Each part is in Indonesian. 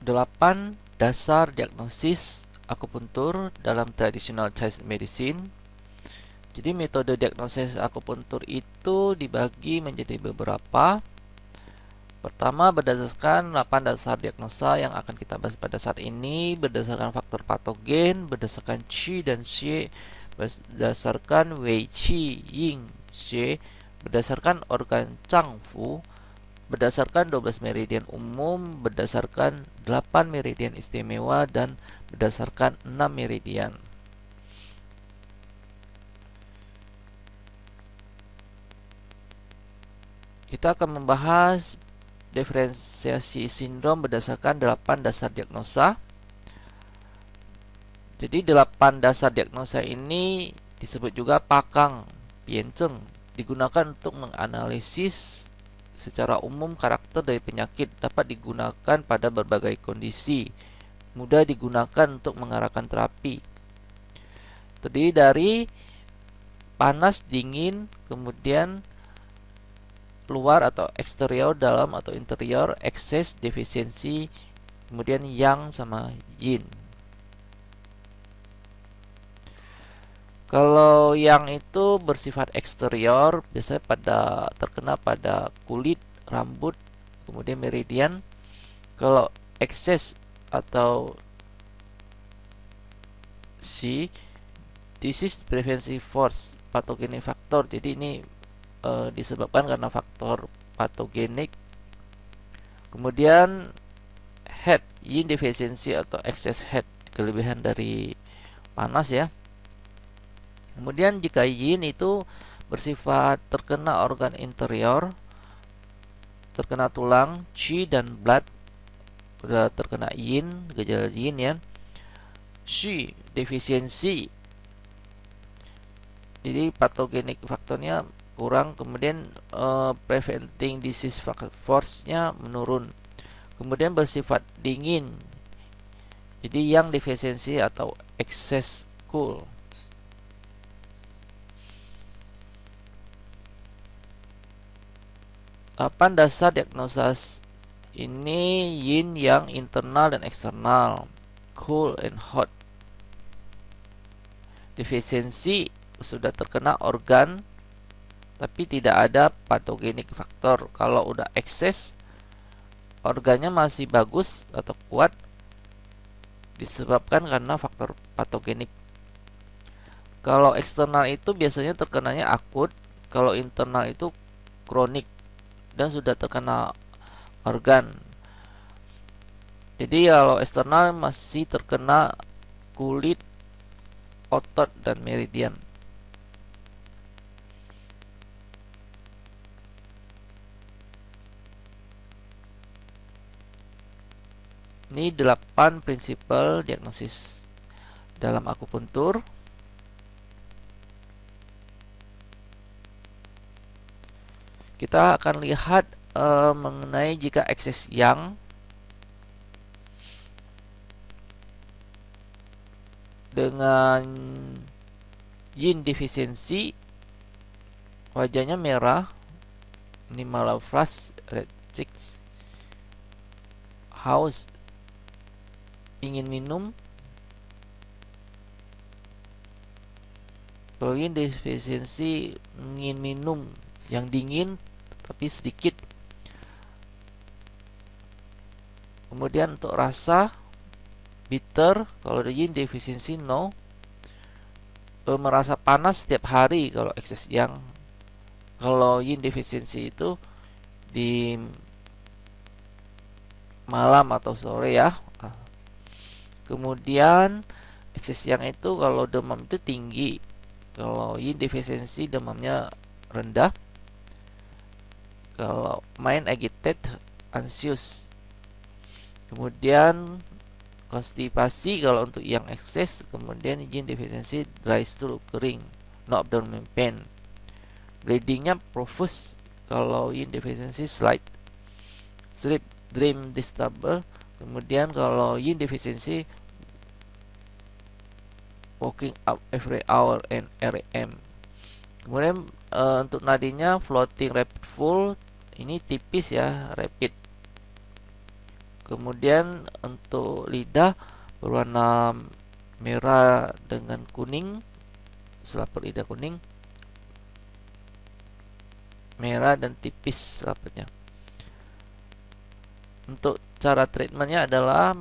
8 dasar diagnosis akupuntur dalam traditional Chinese medicine. Jadi metode diagnosis akupuntur itu dibagi menjadi beberapa. Pertama, berdasarkan 8 dasar diagnosa yang akan kita bahas pada saat ini, berdasarkan faktor patogen, berdasarkan Qi dan Xie, berdasarkan Wei Qi, Ying, Xie, berdasarkan organ Chang Fu, berdasarkan 12 meridian umum, berdasarkan 8 meridian istimewa, dan berdasarkan 6 meridian. Kita akan membahas diferensiasi sindrom berdasarkan 8 dasar diagnosa. Jadi 8 dasar diagnosa ini disebut juga pakang Pianceng, digunakan untuk menganalisis secara umum karakter dari penyakit, dapat digunakan pada berbagai kondisi, mudah digunakan untuk mengarahkan terapi. Terdiri dari panas, dingin, kemudian luar atau eksterior, dalam atau interior, ekses, defisiensi, kemudian yang sama yin. Kalau yang itu bersifat eksterior, biasanya terkena pada kulit, rambut, kemudian meridian. Kalau ekses atau C, disease preventive force, patogenic factor. Jadi ini disebabkan karena faktor patogenik. Kemudian head, yin deficiency atau excess head, kelebihan dari panas ya. Kemudian jika yin itu bersifat terkena organ interior, terkena tulang, qi dan blood, udah terkena yin, gejala yin ya. Shi defisiensi, jadi patogenik faktornya kurang, kemudian preventing disease force-nya menurun. Kemudian bersifat dingin, jadi yang defisiensi atau excess cool. Delapan dasar diagnosa ini yin yang internal dan eksternal, cool and hot. Defisiensi sudah terkena organ tapi tidak ada patogenik faktor. Kalau udah ekses, organnya masih bagus atau kuat, disebabkan karena faktor patogenik. Kalau eksternal itu biasanya terkenanya akut, kalau internal itu kronik dan sudah terkena organ. Jadi kalau eksternal masih terkena kulit, otot, dan meridian. Ini 8 prinsipal diagnosis dalam akupuntur. Kita akan lihat mengenai jika ekses yang dengan yin defisiensi, wajahnya merah, ini malah flush, red cheeks, haus, ingin minum. Kalau yin defisiensi, ingin minum yang dingin tapi sedikit. Kemudian untuk rasa bitter, kalau ada yin defisiensi no. Merasa panas setiap hari kalau ekses yang. Kalau yin defisiensi itu di malam atau sore ya. Kemudian ekses yang itu kalau demam itu tinggi, kalau yin defisiensi demamnya rendah. Kalau mind agitated, anxious. Kemudian konstipasi kalau untuk yang ekses. Kemudian yin defisiensi dry stool, kering, no abdomen pain. Bleedingnya profuse kalau yin defisiensi slight. Sleep dream disturbed. Kemudian kalau yin defisiensi waking up every hour and RM. Kemudian untuk nadinya floating rapid full, ini tipis ya, rapid. Kemudian untuk lidah berwarna merah dengan kuning, selaput lidah kuning, merah dan tipis selaputnya. Untuk cara treatmentnya adalah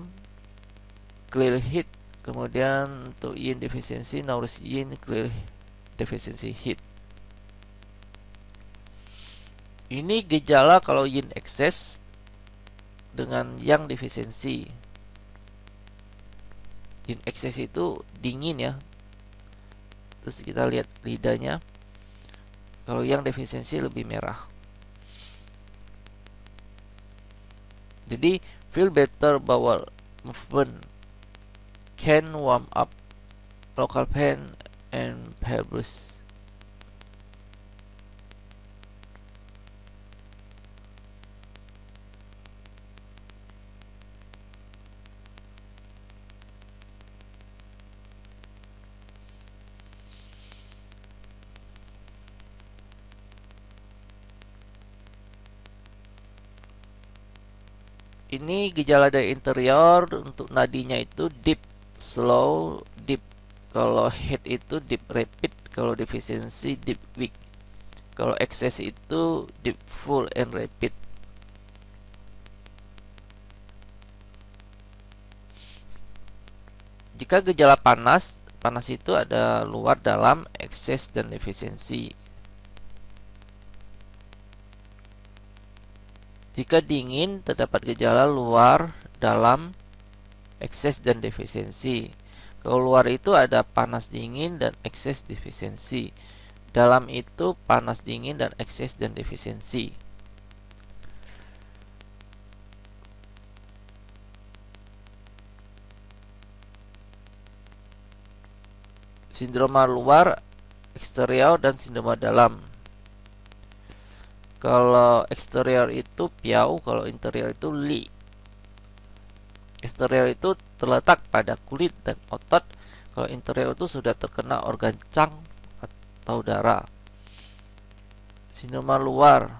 clear heat, kemudian untuk yin deficiency, nourish yin, clear deficiency heat. Ini gejala kalau yin excess dengan yang defisiensi. Yin excess itu dingin ya. Terus kita lihat lidahnya. Kalau yang defisiensi lebih merah. Jadi feel better bowel movement, can warm up, local pain and pale bruise. Ini gejala dari interior. Untuk nadinya itu deep, slow, deep. Kalau head itu deep, rapid. Kalau defisiensi deep, weak. Kalau excess itu deep, full, and rapid. Jika gejala panas, panas itu ada luar, dalam, excess, dan defisiensi. Jika dingin, terdapat gejala luar, dalam, ekses, dan defisiensi. Kalau luar itu ada panas dingin dan ekses defisiensi. Dalam itu panas dingin dan ekses dan defisiensi. Sindroma luar, eksterior, dan sindroma dalam. Kalau eksterior itu piau, kalau interior itu li. Eksterior itu terletak pada kulit dan otot. Kalau interior itu sudah terkena organ cang atau darah. Sindroma luar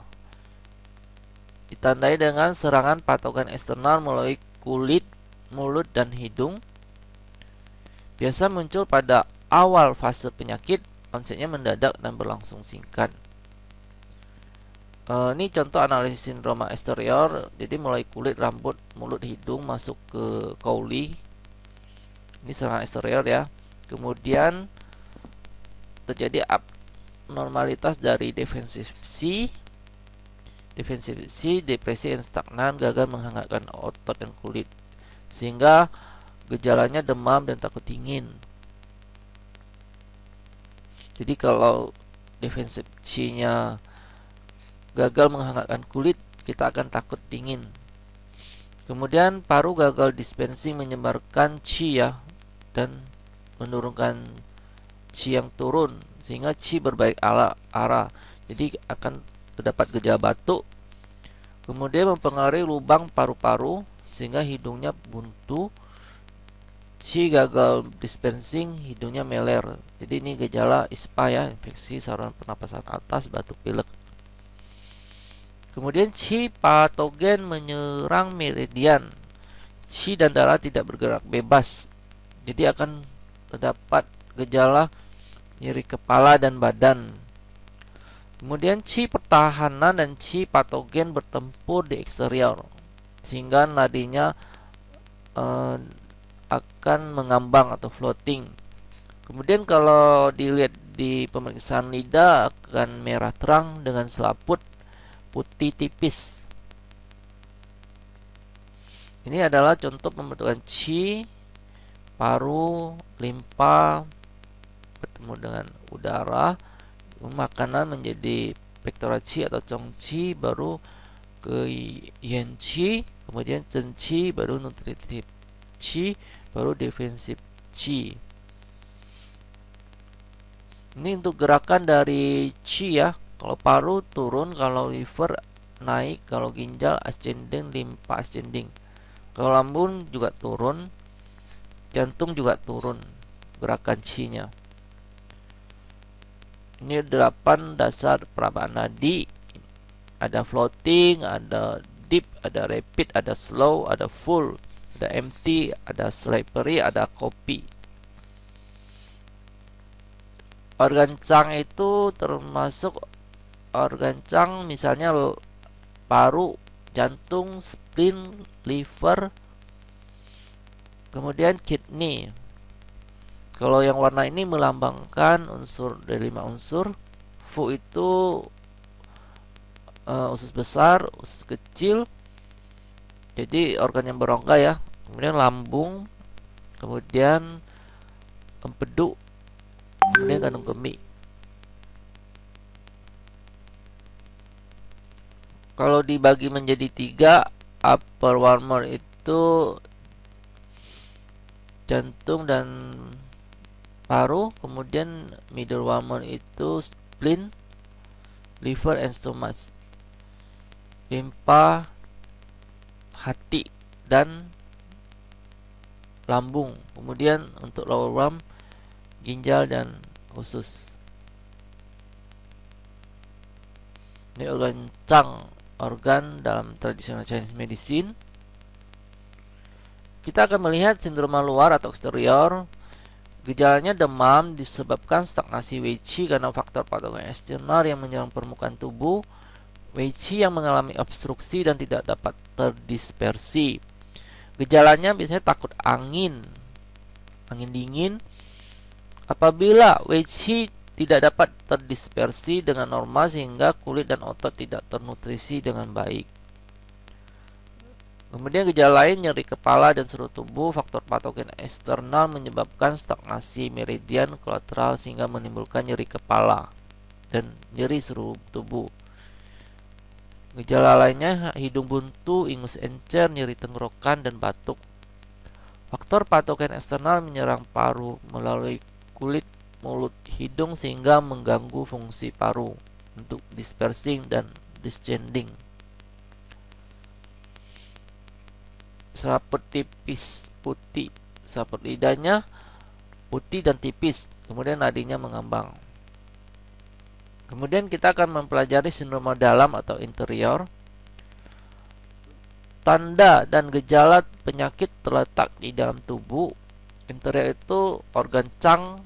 ditandai dengan serangan patogen eksternal melalui kulit, mulut, dan hidung. Biasa muncul pada awal fase penyakit, onsetnya mendadak dan berlangsung singkat. Ini contoh analisis sindroma eksterior. Jadi mulai kulit, rambut, mulut, hidung masuk ke kauli. Ini serangan eksterior ya. Kemudian terjadi abnormalitas dari defensive depresi yang stagnan, gagal menghangatkan otot dan kulit, sehingga gejalanya demam dan takut dingin. Jadi kalau defensive C-nya gagal menghangatkan kulit, kita akan takut dingin. Kemudian paru gagal dispensing menyebarkan qi ya, dan menurunkan qi yang turun, sehingga qi berbalik arah. Jadi akan terdapat gejala batuk. Kemudian mempengaruhi lubang paru-paru sehingga hidungnya buntu. Qi gagal dispensing, hidungnya meler. Jadi ini gejala ISPA ya, infeksi saluran pernapasan atas, batuk pilek. Kemudian qi patogen menyerang meridian. Qi dan darah tidak bergerak bebas. Jadi akan terdapat gejala nyeri kepala dan badan. Kemudian qi pertahanan dan qi patogen bertempur di eksterior, sehingga nadinya akan mengambang atau floating. Kemudian kalau dilihat di pemeriksaan lidah akan merah terang dengan selaput putih tipis. Ini adalah contoh pembentukan qi, paru, limpa bertemu dengan udara, makanan menjadi pectoral qi atau chong qi, baru ke yen qi, kemudian chen qi, baru nutritive qi, baru defensive qi. Ini untuk gerakan dari qi ya. Kalau paru turun, kalau liver naik, kalau ginjal ascending, limpa ascending. Kalau lambung juga turun, jantung juga turun gerakan qi-nya. Ini 8 dasar perabaan nadi. Ada floating, ada deep, ada rapid, ada slow, ada full, ada empty, ada slippery, ada copy. Organ chunk itu termasuk organ chunk misalnya paru, jantung, spleen, liver, kemudian kidney. Kalau yang warna ini melambangkan unsur dari 5 unsur. Fu itu usus besar, usus kecil, jadi organ yang berongga ya. Kemudian lambung, kemudian empedu, kemudian kandung kemih. Kalau dibagi menjadi 3, upper warmer itu jantung dan paru, kemudian middle warmer itu spleen, liver and stomach, limpa, hati dan lambung. Kemudian untuk lower worm, ginjal dan usus. Ini organ chunk, organ dalam tradisional Chinese medicine. Kita akan melihat sindroma luar atau eksterior. Gejalanya demam disebabkan stagnasi Wei Qi karena faktor patogen eksternal yang menyerang permukaan tubuh. Wei Qi yang mengalami obstruksi dan tidak dapat terdispersi. Gejalanya biasanya takut angin dingin. Apabila Wei Qi tidak dapat terdispersi dengan normal sehingga kulit dan otot tidak ternutrisi dengan baik. Kemudian gejala lain nyeri kepala dan seluruh tubuh. Faktor patogen eksternal menyebabkan stagnasi meridian kolateral sehingga menimbulkan nyeri kepala dan nyeri seluruh tubuh. Gejala lainnya hidung buntu, ingus encer, nyeri tenggorokan dan batuk. Faktor patogen eksternal menyerang paru melalui kulit, mulut, hidung sehingga mengganggu fungsi paru untuk dispersing dan descending. Saput tipis putih, saput lidahnya putih dan tipis, kemudian nadinya mengambang. Kemudian kita akan mempelajari sindroma dalam atau interior. Tanda dan gejala penyakit terletak di dalam tubuh. Interior itu organ chang,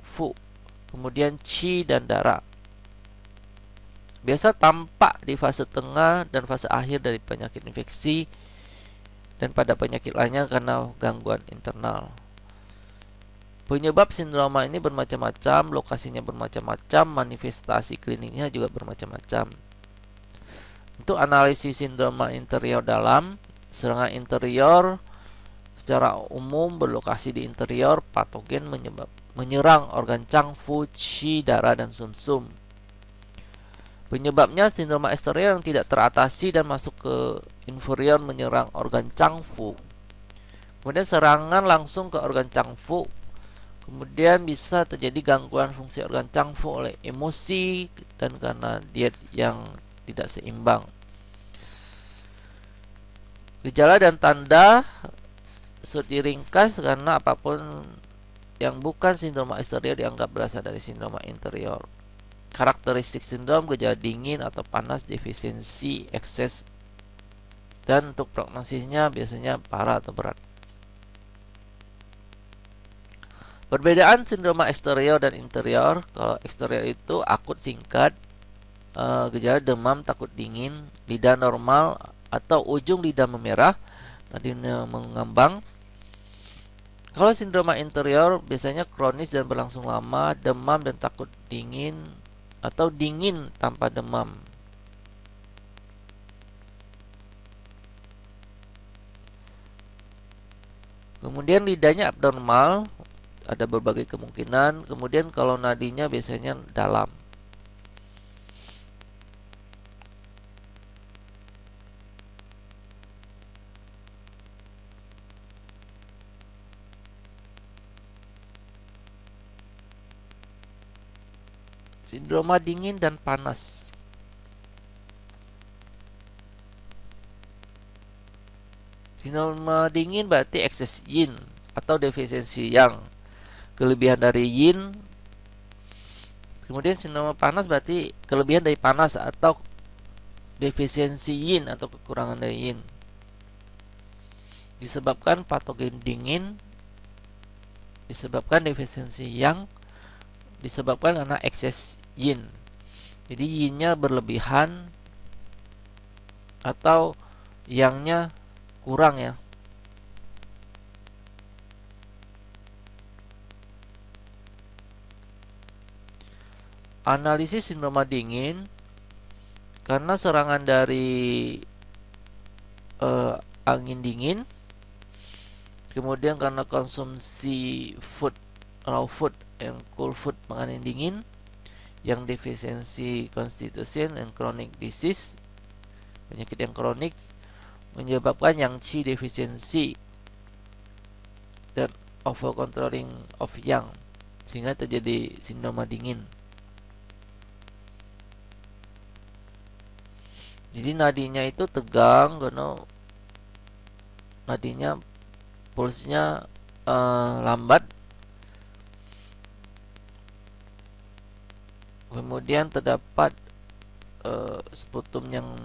fu, kemudian qi dan darah. Biasa tampak di fase tengah dan fase akhir dari penyakit infeksi dan pada penyakit lainnya karena gangguan internal. Penyebab sindroma ini bermacam-macam, lokasinya bermacam-macam, manifestasi kliniknya juga bermacam-macam. Untuk analisis sindroma interior dalam, serangan interior secara umum berlokasi di interior, patogen menyerang organ chang, fu, qi, darah, dan sumsum. Penyebabnya sindroma eksterior yang tidak teratasi dan masuk ke inferior menyerang organ chang, fu. Kemudian serangan langsung ke organ chang, fu. Kemudian bisa terjadi gangguan fungsi organ chang, fu oleh emosi dan karena diet yang tidak seimbang. Gejala dan tanda sulit diringkas karena apapun yang bukan sindroma eksterior dianggap berasal dari sindroma interior. Karakteristik sindrom gejala dingin atau panas, defisiensi, ekses, dan untuk prognosisnya biasanya parah atau berat. Perbedaan sindroma eksterior dan interior. Kalau eksterior itu akut singkat, gejala demam, takut dingin, lidah normal atau ujung lidah memerah, nadinya mengambang. Kalau sindroma interior biasanya kronis dan berlangsung lama, demam dan takut dingin atau dingin tanpa demam. Kemudian lidahnya abnormal, ada berbagai kemungkinan. Kemudian kalau nadinya biasanya dalam. Sindroma dingin dan panas. Sindroma dingin berarti ekses yin atau defisiensi yang, kelebihan dari yin. Kemudian sindroma panas berarti kelebihan dari panas atau defisiensi yin atau kekurangan dari yin. Disebabkan patogen dingin, disebabkan defisiensi yang, disebabkan karena ekses yin. Jadi yin-nya berlebihan atau yang-nya kurang ya. Analisis sindroma dingin karena serangan dari angin dingin, kemudian karena konsumsi raw food yang cool food, makanan dingin, yang defisiensi constitution and chronic disease, penyakit yang kronik, menyebabkan yang qi defisiensi dan over controlling of yang, sehingga terjadi sindroma dingin. Jadi nadinya itu tegang karena nadinya pulsnya lambat. Kemudian terdapat sputum yang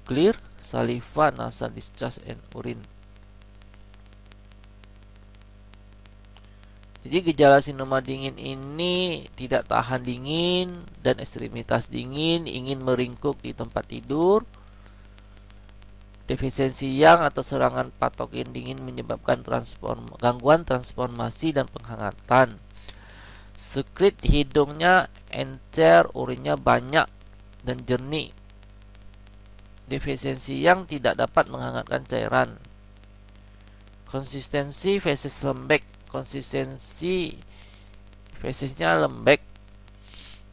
clear, saliva, nasal discharge, and urine. Jadi gejala sindroma dingin ini tidak tahan dingin dan ekstremitas dingin, ingin meringkuk di tempat tidur. Defisiensi yang atau serangan patogen dingin menyebabkan gangguan transformasi dan penghangatan. Sekret hidungnya encer, urinnya banyak dan jernih. Defisiensi yang tidak dapat menghangatkan cairan. Konsistensi feses lembek, konsistensi fesesnya lembek.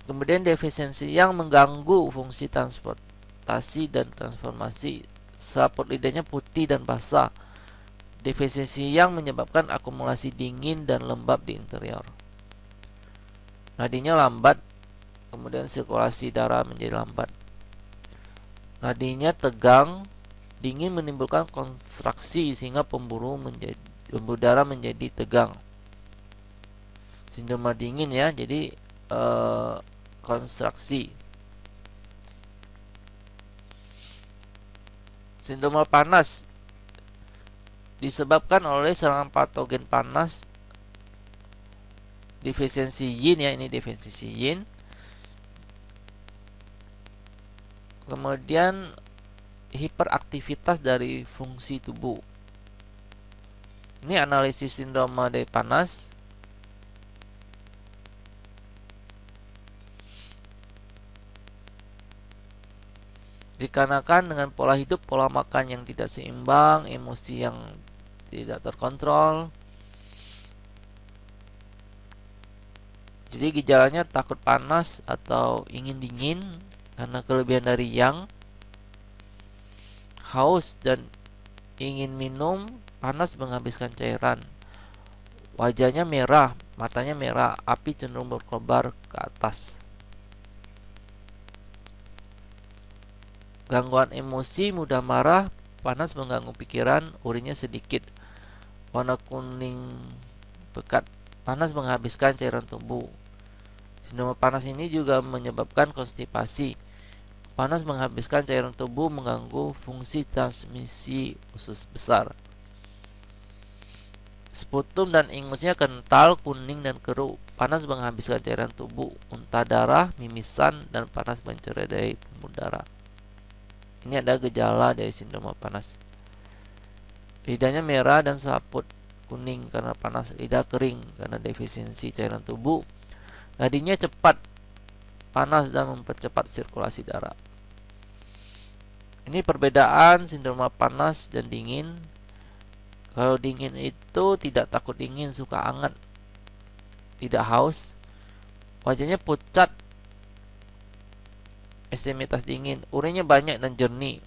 Kemudian defisiensi yang mengganggu fungsi transportasi dan transformasi. Selaput lidahnya putih dan basah. Defisiensi yang menyebabkan akumulasi dingin dan lembab di interior. Nadinya lambat, kemudian sirkulasi darah menjadi lambat. Nadinya tegang, dingin menimbulkan kontraksi sehingga pembuluh darah menjadi tegang. Sindroma dingin ya, jadi kontraksi. Sindroma panas disebabkan oleh serangan patogen panas. Defisiensi yin ya, ini defisiensi yin. Kemudian hiperaktivitas dari fungsi tubuh. Ini analisis sindroma dari panas. Dikarenakan dengan pola hidup, pola makan yang tidak seimbang, emosi yang tidak terkontrol. Jadi gejalanya takut panas atau ingin dingin karena kelebihan dari yang, haus dan ingin minum, panas menghabiskan cairan. Wajahnya merah, matanya merah, api cenderung berkobar ke atas. Gangguan emosi, mudah marah, panas mengganggu pikiran, urinnya sedikit, warna kuning pekat, panas menghabiskan cairan tubuh. Sindroma panas ini juga menyebabkan konstipasi. Panas menghabiskan cairan tubuh, mengganggu fungsi transmisi usus besar. Sputum dan ingusnya kental, kuning dan keruh. Panas menghabiskan cairan tubuh, muntah darah, mimisan, dan panas mencerai dari pembuluh darah. Ini ada gejala dari sindroma panas. Lidahnya merah dan selaput kuning karena panas. Lidah kering karena defisiensi cairan tubuh. Nadinya cepat, panas dan mempercepat sirkulasi darah. Ini perbedaan sindroma panas dan dingin. Kalau dingin itu tidak takut dingin, suka hangat, tidak haus. Wajahnya pucat, ekstremitas dingin, urinnya banyak dan jernih.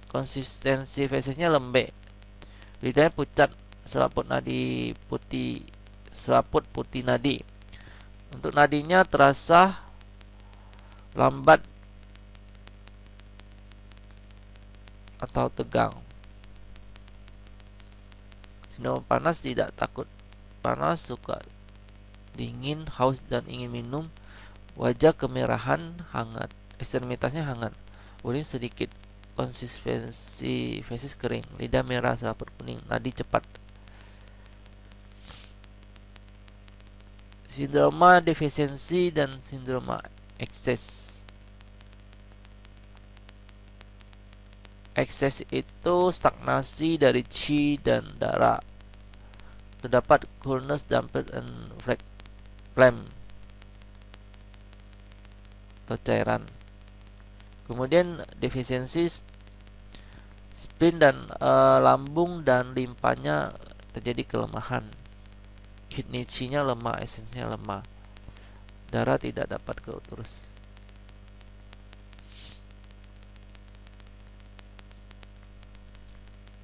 Konsistensi fesesnya lembek. Lidahnya pucat, selaput putih nadi. Untuk nadinya terasa lambat atau tegang. Sindroma panas tidak takut panas, suka dingin, haus dan ingin minum. Wajah kemerahan, hangat, ekstremitasnya hangat. Kemudian sedikit konsistensi fesis kering, lidah merah, selaput kuning, nadi cepat. Sindroma defisiensi dan sindroma ekses. Ekses itu stagnasi dari qi dan darah. Terdapat coolness, dampness, and phlegm atau cairan. Kemudian defisiensi spleen dan lambung dan limpanya terjadi kelemahan. Kidney qi-nya lemah, esensinya lemah. Darah tidak dapat terus.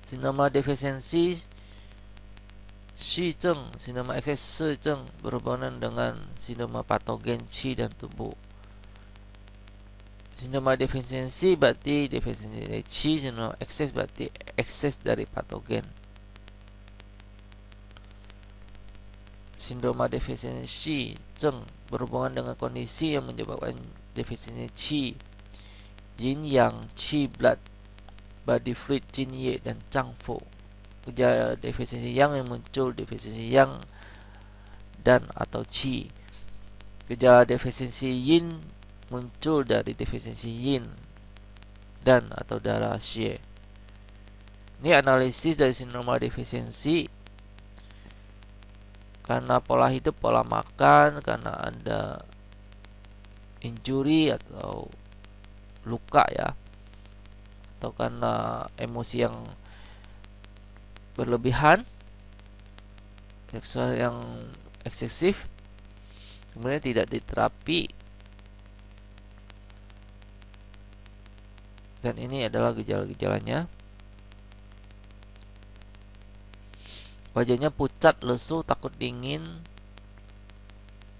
Sindroma defisiensi Shi Zheng, sindroma ekses Shi Zheng berhubungan dengan sindroma patogen qi dan tubuh. Sindroma defisiensi berarti defisiensi dari qi, sindroma ekses berarti ekses dari patogen. Sindroma defisiensi Zheng berhubungan dengan kondisi yang menyebabkan defisiensi qi, yin yang, qi blood, body fluid, jin ye, dan chang fo. Gejala defisiensi yang muncul defisiensi yang dan atau qi. Gejala defisiensi yin muncul dari defisiensi yin dan atau darah xie. Ini analisis dari sindroma defisiensi karena pola hidup, pola makan, karena ada injury atau luka ya, atau karena emosi yang berlebihan, seksual yang eksesif, kemudian tidak diterapi, dan ini adalah gejala-gejalanya. Wajahnya pucat, lesu, takut dingin,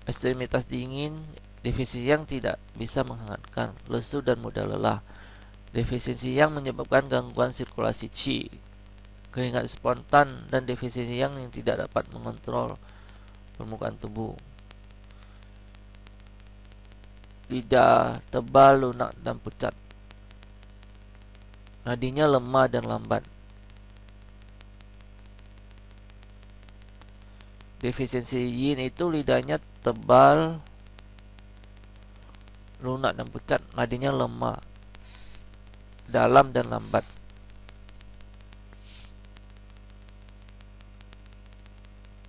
ekstremitas dingin, defisiensi yang tidak bisa menghangatkan, lesu dan mudah lelah. Defisiensi yang menyebabkan gangguan sirkulasi qi, keringat spontan, dan defisiensi yang tidak dapat mengontrol permukaan tubuh. Lidah tebal, lunak, dan pucat. Nadinya lemah dan lambat. Defisiensi yin itu lidahnya tebal, lunak, dan pucat. Nadinya lemah, dalam, dan lambat.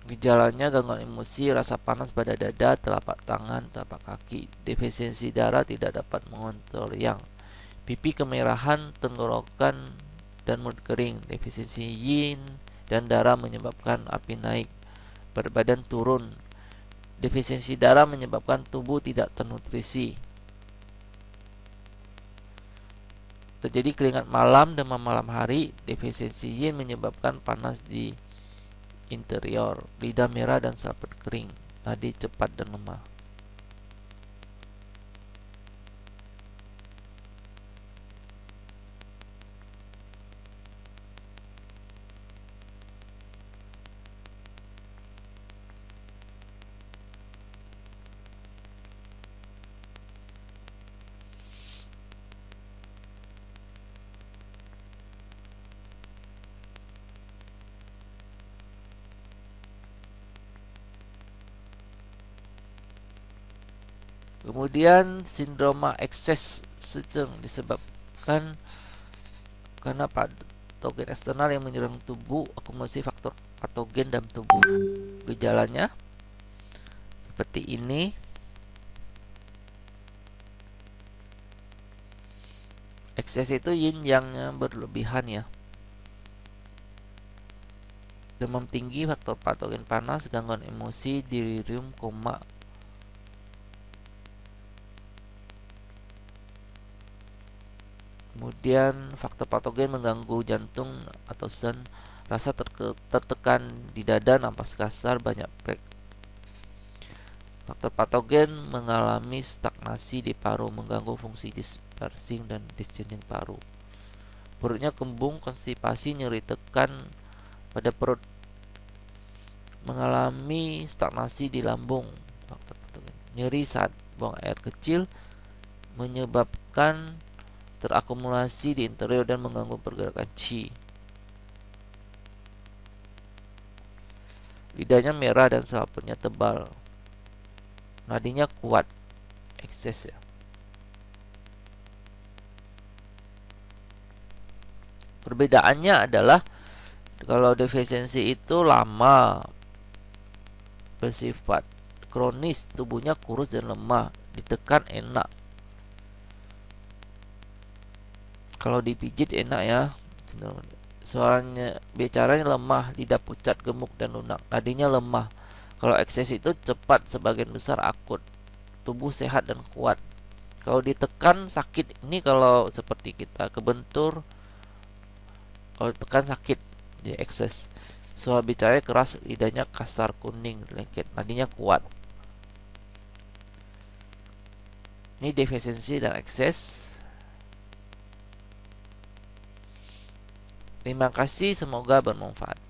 Gejalanya gangguan emosi, rasa panas pada dada, telapak tangan, telapak kaki. Defisiensi darah tidak dapat mengontrol yang, pipi kemerahan, tenggorokan, dan mulut kering. Defisiensi yin dan darah menyebabkan api naik, berat badan turun. Defisiensi darah menyebabkan tubuh tidak ternutrisi. Terjadi keringat malam, demam malam hari. Defisiensi yin menyebabkan panas di interior, lidah merah dan selaput kering, nadi cepat dan lemah. Kemudian sindroma ekses Zheng disebabkan karena patogen eksternal yang menyerang tubuh, akumulasi faktor patogen dalam tubuh. Gejalanya seperti ini. Ekses itu yin yang berlebihan ya. Demam tinggi, faktor patogen panas, gangguan emosi, delirium, koma. Kemudian faktor patogen mengganggu jantung atau sen, rasa tertekan di dada, napas kasar, banyak prek. Faktor patogen mengalami stagnasi di paru, mengganggu fungsi dispersing dan discharging paru. Perutnya kembung, konstipasi, nyeri tekan pada perut, mengalami stagnasi di lambung. Faktor patogen nyeri saat buang air kecil, menyebabkan terakumulasi di interior dan mengganggu pergerakan qi. Lidahnya merah dan selaputnya tebal. Nadinya kuat, ekses ya. Perbedaannya adalah kalau defisiensi itu lama, bersifat kronis, tubuhnya kurus dan lemah, ditekan enak. Kalau dipijit enak ya. Suaranya, bicaranya lemah, lidah pucat, gemuk dan lunak. Nadinya lemah. Kalau ekses itu cepat, sebagian besar akut. Tubuh sehat dan kuat. Kalau ditekan sakit. Ini kalau seperti kita kebentur, kalau ditekan sakit, di ekses. Suara bicaranya keras, lidahnya kasar, kuning, lengket. Nadinya kuat. Ini defisiensi dan ekses. Terima kasih, semoga bermanfaat.